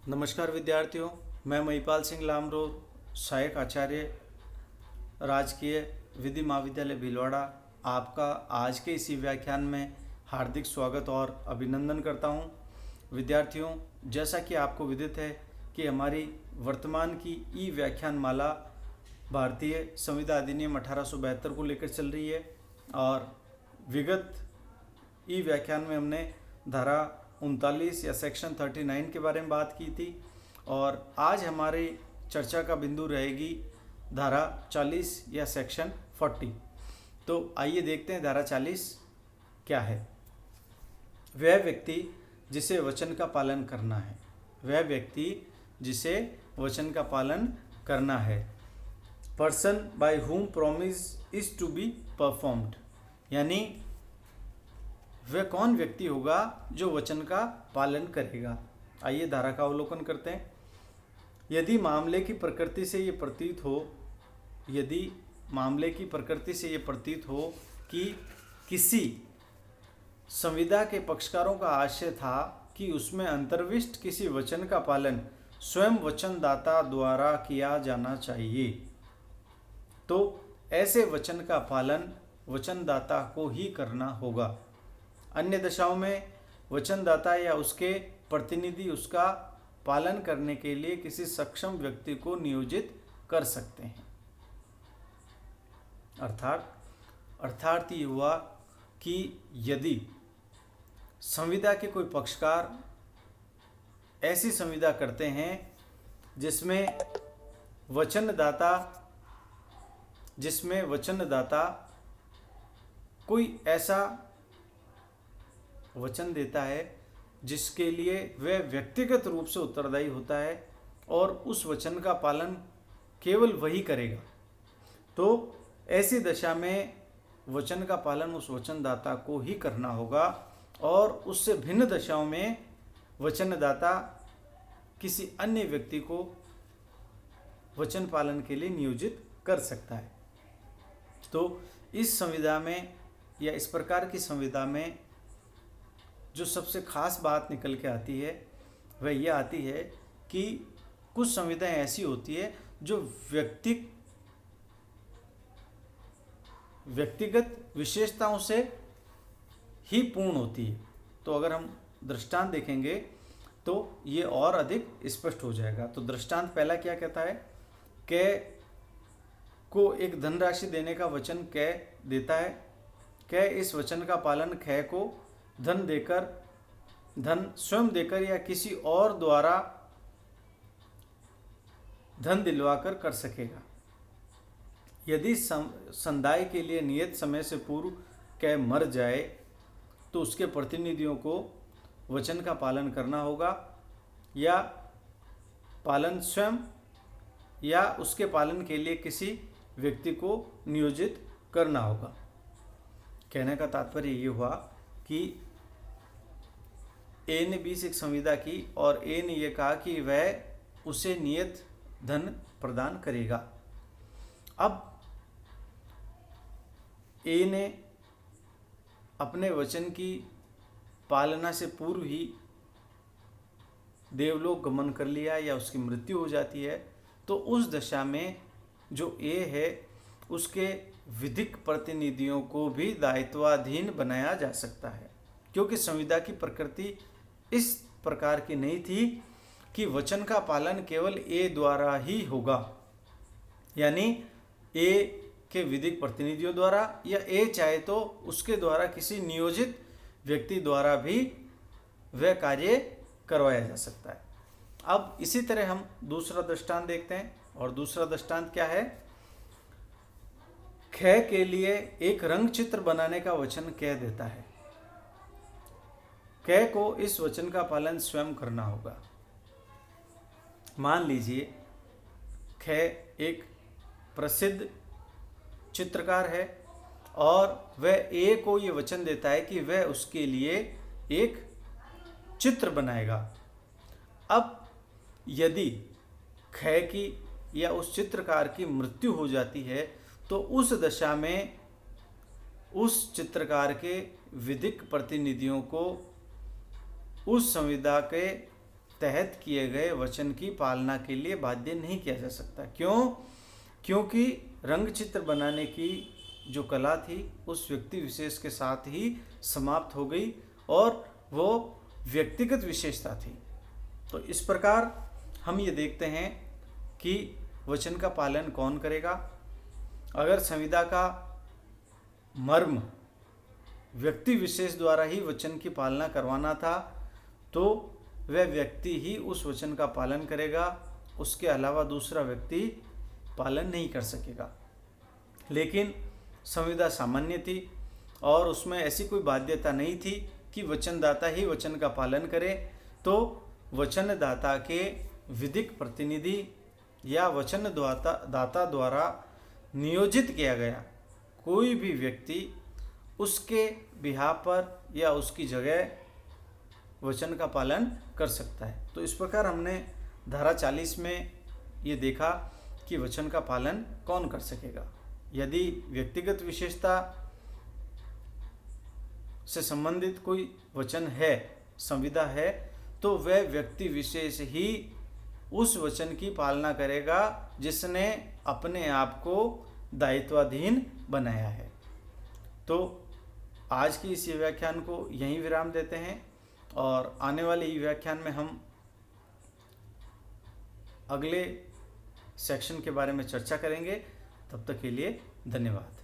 नमस्कार विद्यार्थियों, मैं महिपाल सिंह लामरो, सहायक आचार्य, राजकीय विधि महाविद्यालय भीलवाड़ा, आपका आज के इसी व्याख्यान में हार्दिक स्वागत और अभिनंदन करता हूं। विद्यार्थियों, जैसा कि आपको विदित है कि हमारी वर्तमान की ई व्याख्यान माला भारतीय संविधान अधिनियम 1872 को लेकर चल रही है और विगत ई व्याख्यान में हमने धारा 39 या सेक्शन 39 के बारे में बात की थी और आज हमारी चर्चा का बिंदु रहेगी धारा 40 या सेक्शन 40। तो आइए देखते हैं धारा 40 क्या है। वह व्यक्ति जिसे वचन का पालन करना है, वह व्यक्ति जिसे वचन का पालन करना है। Person by whom promise is to be performed, यानी वह कौन व्यक्ति होगा जो वचन का पालन करेगा। आइए धारा का अवलोकन करते हैं। यदि मामले की प्रकृति से ये प्रतीत हो कि किसी संविदा के पक्षकारों का आशय था कि उसमें अंतर्विष्ट किसी वचन का पालन स्वयं वचनदाता द्वारा किया जाना चाहिए, तो ऐसे वचन का पालन वचनदाता को ही करना होगा। अन्य दशाओं में वचनदाता या उसके प्रतिनिधि उसका पालन करने के लिए किसी सक्षम व्यक्ति को नियोजित कर सकते हैं। अर्थात ये हुआ कि यदि संविदा के कोई पक्षकार ऐसी संविदा करते हैं जिसमें वचनदाता कोई ऐसा वचन देता है जिसके लिए वह व्यक्तिगत रूप से उत्तरदायी होता है और उस वचन का पालन केवल वही करेगा, तो ऐसी दशा में वचन का पालन उस वचनदाता को ही करना होगा और उससे भिन्न दशाओं में वचनदाता किसी अन्य व्यक्ति को वचन पालन के लिए नियोजित कर सकता है। तो इस संविदा में या इस प्रकार की संविदा में जो सबसे खास बात निकल के आती है वह यह आती है कि कुछ संविधाएं ऐसी होती है जो व्यक्तिगत विशेषताओं से ही पूर्ण होती है। तो अगर हम दृष्टांत देखेंगे तो ये और अधिक स्पष्ट हो जाएगा। तो दृष्टांत पहला क्या कहता है, कै को एक धनराशि देने का वचन कै देता है। कै इस वचन का पालन कै को धन स्वयं देकर या किसी और द्वारा धन दिलवाकर कर सकेगा। यदि संदाय के लिए नियत समय से पूर्व कै मर जाए तो उसके प्रतिनिधियों को वचन का पालन करना होगा या पालन स्वयं या उसके पालन के लिए किसी व्यक्ति को नियोजित करना होगा। कहने का तात्पर्य ये हुआ कि ए ने बी से एक संविदा की और ए ने यह कहा कि वह उसे नियत धन प्रदान करेगा। अब ए ने अपने वचन की पालना से पूर्व ही देवलोक गमन कर लिया या उसकी मृत्यु हो जाती है, तो उस दशा में जो ए है उसके विधिक प्रतिनिधियों को भी दायित्वाधीन बनाया जा सकता है, क्योंकि संविदा की प्रकृति इस प्रकार की नहीं थी कि वचन का पालन केवल ए द्वारा ही होगा, यानी ए के विधिक प्रतिनिधियों द्वारा या ए चाहे तो उसके द्वारा किसी नियोजित व्यक्ति द्वारा भी वह कार्य करवाया जा सकता है। अब इसी तरह हम दूसरा दृष्टांत देखते हैं और दूसरा दृष्टांत क्या है, ख के लिए एक रंग चित्र बनाने का वचन कह देता है। कै को इस वचन का पालन स्वयं करना होगा। मान लीजिए कै एक प्रसिद्ध चित्रकार है और वह ए को ये वचन देता है कि वह उसके लिए एक चित्र बनाएगा। अब यदि कै की या उस चित्रकार की मृत्यु हो जाती है तो उस दशा में उस चित्रकार के विधिक प्रतिनिधियों को उस संविदा के तहत किए गए वचन की पालना के लिए बाध्य नहीं किया जा सकता। क्यों? क्योंकि रंग चित्र बनाने की जो कला थी उस व्यक्ति विशेष के साथ ही समाप्त हो गई और वो व्यक्तिगत विशेषता थी। तो इस प्रकार हम ये देखते हैं कि वचन का पालन कौन करेगा। अगर संविदा का मर्म व्यक्ति विशेष द्वारा ही वचन की पालना करवाना था तो वह व्यक्ति ही उस वचन का पालन करेगा, उसके अलावा दूसरा व्यक्ति पालन नहीं कर सकेगा। लेकिन संविदा सामान्य थी और उसमें ऐसी कोई बाध्यता नहीं थी कि वचनदाता ही वचन का पालन करे, तो वचनदाता के विधिक प्रतिनिधि या वचनदाता द्वारा नियोजित किया गया कोई भी व्यक्ति उसके बिहाफ पर या उसकी जगह वचन का पालन कर सकता है। तो इस प्रकार हमने धारा 40 में ये देखा कि वचन का पालन कौन कर सकेगा। यदि व्यक्तिगत विशेषता से संबंधित कोई वचन है, संविदा है, तो वह व्यक्ति विशेष ही उस वचन की पालना करेगा जिसने अपने आप को दायित्वाधीन बनाया है। तो आज की इस व्याख्यान को यहीं विराम देते हैं और आने वाले व्याख्यान में हम अगले सेक्शन के बारे में चर्चा करेंगे। तब तक के लिए धन्यवाद।